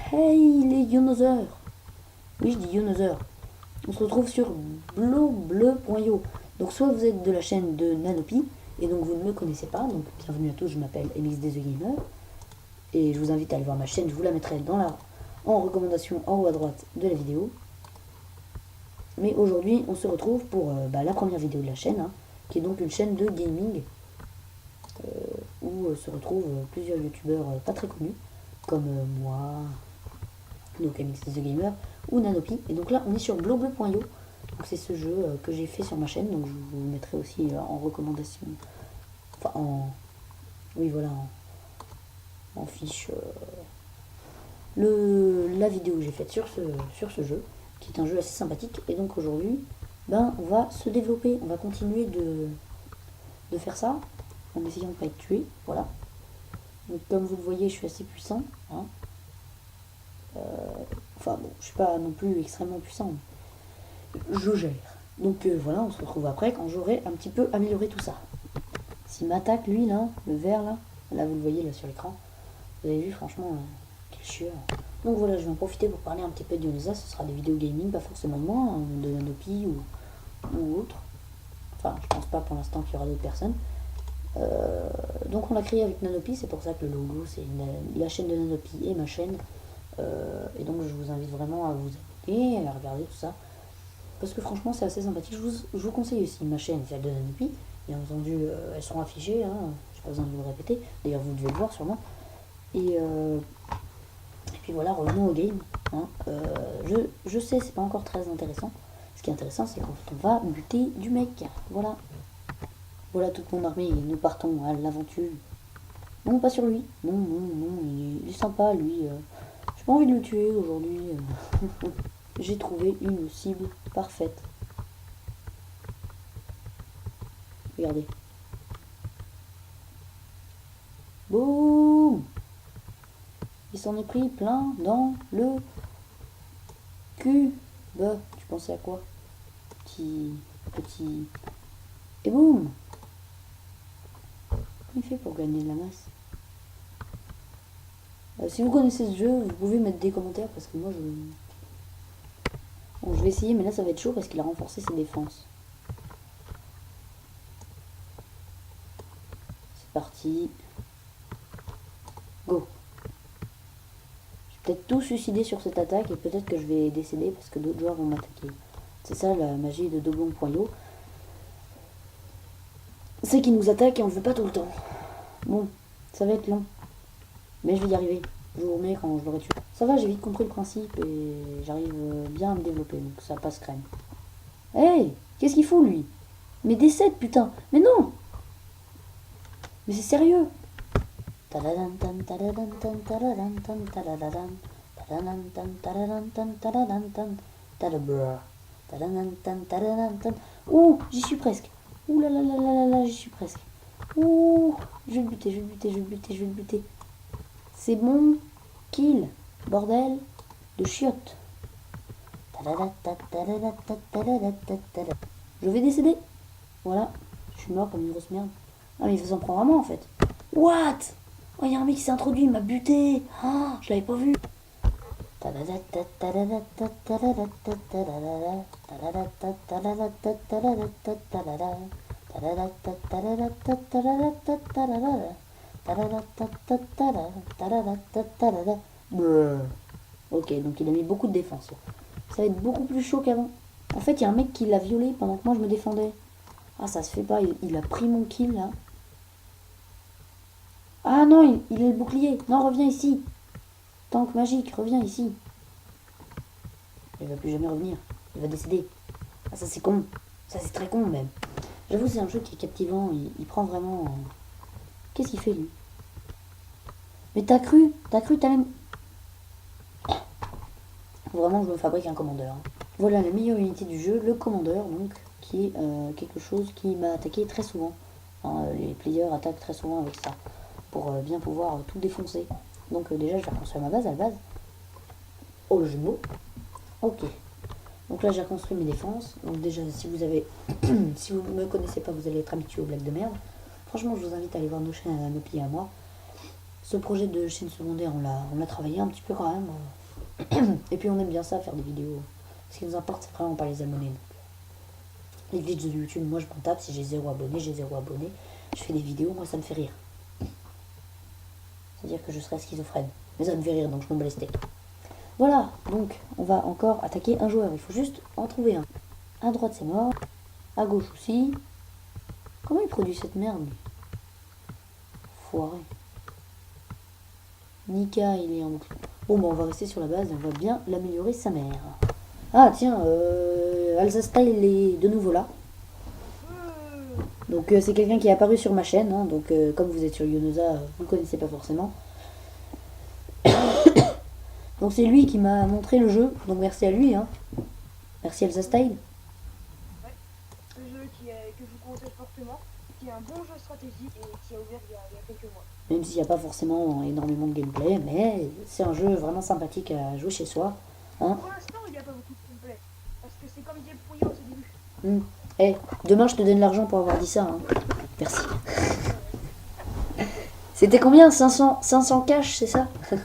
Hey les dinosaures. Oui, je dis dinosaures. On se retrouve sur bleu.io. Donc soit vous êtes de la chaîne de Nanopi, et donc vous ne me connaissez pas, donc bienvenue à tous, je m'appelle MXD The Gamer, et je vous invite à aller voir ma chaîne, je vous la mettrai en recommandation en haut à droite de la vidéo. Mais aujourd'hui, on se retrouve pour la première vidéo de la chaîne, hein, qui est donc une chaîne de gaming, où se retrouvent plusieurs youtubeurs pas très connus, comme moi, donc MXD The Gamer, ou Nanopi. Et donc là, on est sur bleu.io. Donc c'est ce jeu que j'ai fait sur ma chaîne, donc je vous le mettrai aussi en recommandation, enfin oui voilà, en fiche, la vidéo que j'ai faite sur ce jeu, qui est un jeu assez sympathique. Et donc aujourd'hui, on va se développer, on va continuer de faire ça, en essayant de ne pas être tué, voilà. Donc comme vous le voyez, je suis assez puissant, hein. Enfin bon, je suis pas non plus extrêmement puissant, je gère. Donc voilà, on se retrouve après quand j'aurai un petit peu amélioré tout ça. S'il m'attaque lui là, le vert là vous le voyez là sur l'écran, vous avez vu franchement, quel chieur. Donc voilà, je vais en profiter pour parler un petit peu de Dionesa. Ce sera des vidéos gaming, pas forcément de moi, hein, de Nanopi ou autre. Enfin, je pense pas pour l'instant qu'il y aura d'autres personnes. Donc on l'a créé avec Nanopi, c'est pour ça que le logo c'est la chaîne de Nanopi et ma chaîne. Et donc je vous invite vraiment à vous abonner, à regarder tout ça. Parce que franchement c'est assez sympathique. Je vous conseille aussi ma chaîne, celle de Nanopi. Bien entendu, elles sont affichées, hein, j'ai pas besoin de vous le répéter. D'ailleurs vous devez le voir sûrement. Et puis voilà, revenons au game, hein. Je sais, c'est pas encore très intéressant. Ce qui est intéressant, c'est quand on va buter du mec. Voilà. Voilà toute mon armée, nous partons à l'aventure. Non, pas sur lui. Non, il est sympa, lui. J'ai pas envie de le tuer aujourd'hui. J'ai trouvé une cible parfaite. Regardez. Boum! Il s'en est pris plein dans le cul. Tu pensais à quoi? Petit... Et boum! Il fait pour gagner de la masse. Si vous connaissez ce jeu, vous pouvez mettre des commentaires parce que moi je... Bon, je vais essayer, mais là ça va être chaud parce qu'il a renforcé ses défenses. C'est parti. Go. Je vais peut-être tout suicider sur cette attaque et peut-être que je vais décéder parce que d'autres joueurs vont m'attaquer. C'est ça la magie de Doblon.io. C'est qu'il nous attaque et on ne veut pas tout le temps. Bon, ça va être long. Mais je vais y arriver. Je vous remets quand je l'aurai tué. Ça va, j'ai vite compris le principe et j'arrive bien à me développer, donc ça passe crème. Hey, qu'est-ce qu'il fout lui? Mais décède, putain. Mais non. Mais c'est sérieux. Ouh, j'y suis presque. Ouh là là là là là, j'y suis presque. Ouh, je vais le buter. C'est bon kill, bordel de chiottes. Je vais décéder. Voilà, je suis mort comme une grosse merde. Ah mais il faut s'en prendre à moi en fait. What? Oh, il y a un mec qui s'est introduit, il m'a buté. Ah, je l'avais pas vu. Ok, donc il a mis beaucoup de défense. Ça va être beaucoup plus chaud qu'avant. En fait, il y a un mec qui l'a violé pendant que moi je me défendais. Ah, ça se fait pas, il a pris mon kill là. Ah non, il a le bouclier. Non, reviens ici. Tank magique, reviens ici. Il va plus jamais revenir. Il va décéder. Ah, ça c'est con. Ça c'est très con même. J'avoue, c'est un jeu qui est captivant. Il prend vraiment... Qu'est-ce qu'il fait lui? Mais t'as cru, t'as même... Vraiment, je me fabrique un commandeur. Voilà la meilleure unité du jeu, le commandeur, donc, qui est quelque chose qui m'a attaqué très souvent. Hein, les players attaquent très souvent avec ça, pour bien pouvoir tout défoncer. Donc déjà, je vais reconstruire ma base à la base. Oh, le jeu de mots. Ok. Donc là, j'ai reconstruit mes défenses. Donc déjà, si vous avez... si vous ne me connaissez pas, vous allez être habitué aux blagues de merde. Franchement, je vous invite à aller voir nos chaînes à Nanopi et à moi. ce projet de chaîne secondaire, on l'a travaillé un petit peu quand même. Et puis on aime bien ça, faire des vidéos. Ce qui nous importe, c'est vraiment pas les abonnés. Les glitches de YouTube, moi je m'en tape. Si j'ai 0 abonnés, j'ai 0 abonnés. Je fais des vidéos, moi ça me fait rire. C'est-à-dire que je serais schizophrène. Mais ça me fait rire, donc je m'en bats les steaks. Voilà, donc on va encore attaquer un joueur. Il faut juste en trouver un. À droite c'est mort. À gauche aussi. Comment il produit cette merde lui? Foiré. Nika, il est en boucle. Bon, bah on va rester sur la base et on va bien l'améliorer sa mère. Ah tiens, Alsa Style est de nouveau là. Donc c'est quelqu'un qui est apparu sur ma chaîne. Hein, donc comme vous êtes sur Yonoza, vous le connaissez pas forcément. Donc c'est lui qui m'a montré le jeu. Donc merci à lui. Hein. Merci Alsa Style. Ouais. Le jeu que je vous conseille fortement, qui est un bon jeu stratégique et qui a ouvert il y a quelques mois. Même s'il n'y a pas forcément énormément de gameplay, mais c'est un jeu vraiment sympathique à jouer chez soi. Hein. Pour l'instant, il n'y a pas beaucoup de gameplay. Parce que c'est comme Game Boy au début. Demain je te donne l'argent pour avoir dit ça. Hein. Merci. C'était combien 500 cash, c'est ça? Ouais.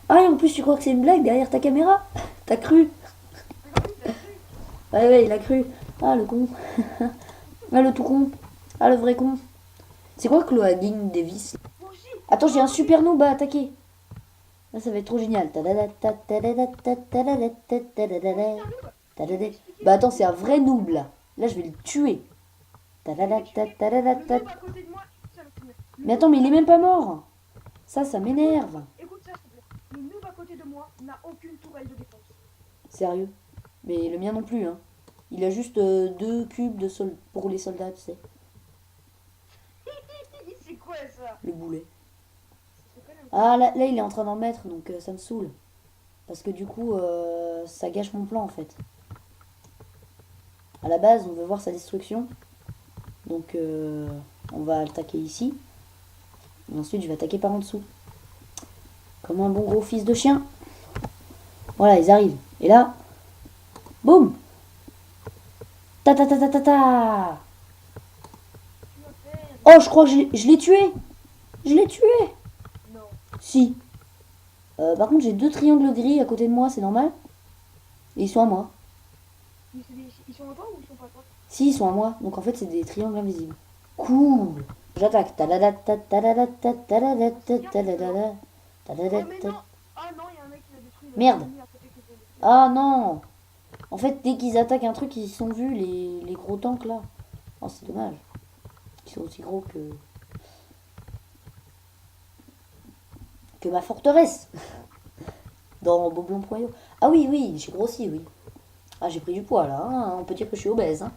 Ah, et en plus tu crois que c'est une blague derrière ta caméra? T'as cru? Ouais, il a cru. Ah, le con. Ah, le tout con. Ah, le vrai con. C'est quoi Cloading Davis? Attends, j'ai un super noob à attaquer. Là, ça va être trop génial. Bah attends, c'est un vrai noob là. Là, je vais le tuer. Mais attends, mais il est même pas mort. Ça m'énerve. Écoute ça, s'il te plaît. Le noob à côté de moi n'a aucune tourelle de défense. Sérieux? Mais le mien non plus, hein. Il a juste 2 cubes de pour les soldats, tu sais. C'est quoi ça? Le boulet. Ah, là, il est en train d'en mettre, donc ça me saoule. Parce que du coup, ça gâche mon plan, en fait. À la base, on veut voir sa destruction. Donc, on va attaquer ici. Et ensuite, je vais attaquer par en dessous. Comme un bon gros fils de chien. Voilà, ils arrivent. Et là, boum! Ta ta ta ta ta ta! Oh, je crois que je l'ai tué! Je l'ai tué! Non. Si. Par contre, j'ai 2 triangles gris à côté de moi, c'est normal? Et ils sont à moi. Ils sont à toi ou ils sont pas à toi? Si, ils sont à moi. Donc en fait, c'est des triangles invisibles. Cool! J'attaque. Oh, mais non. Ah non, il y a un mec qui l'a détruit. Merde. Ah non! En fait, dès qu'ils attaquent un truc, ils sont vus, les gros tanks là. Oh, c'est dommage. Ils sont aussi gros que ma forteresse. Dans Boblon Poyot. Ah oui, j'ai grossi, oui. Ah, j'ai pris du poids là. Hein. On peut dire que je suis obèse. Hein.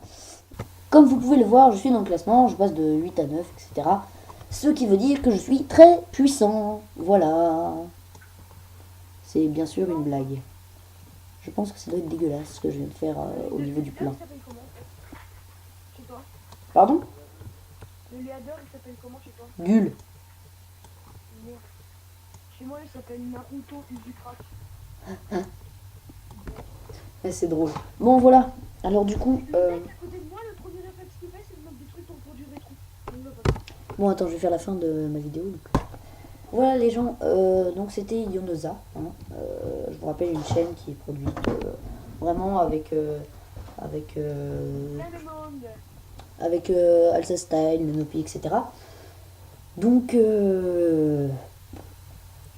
Comme vous pouvez le voir, je suis dans le classement. Je passe de 8 à 9, etc. Ce qui veut dire que je suis très puissant. Voilà. C'est bien sûr une blague. Je pense que ça doit être dégueulasse ce que je viens de faire au niveau du plan. Chez toi? Pardon? Le léadeur, il s'appelle comment chez toi? Gueule. Merde. Chez moi, il s'appelle Naruto Uzukrak. C'est drôle. Bon, voilà. Alors du coup... Le mec à côté de moi, le premier réflexe qu'il fait, c'est de mettre des trucs pour produire des trous. Bon, attends, je vais faire la fin de ma vidéo. Donc. Voilà les gens, donc c'était Yonoza. Hein. Je vous rappelle une chaîne qui est produite vraiment avec Alsa Style, Nanopi, etc. Donc je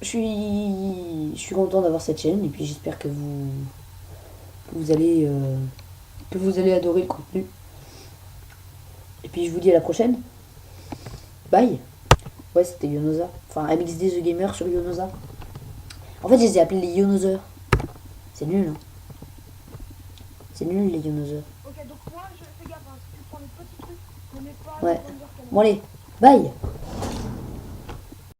suis content d'avoir cette chaîne et puis j'espère que vous allez adorer le contenu. Et puis je vous dis à la prochaine. Bye. Ouais, c'était Yonoza. Enfin, MXD The Gamer sur Yonoza. En fait, je les ai appelés les Yonoseurs. C'est nul, hein. C'est nul, les Yonoseurs. Ok, donc moi, je fais gaffe, hein. Si tu prends les petits trucs, ne mets pas... Ouais. Bon, allez. Bye.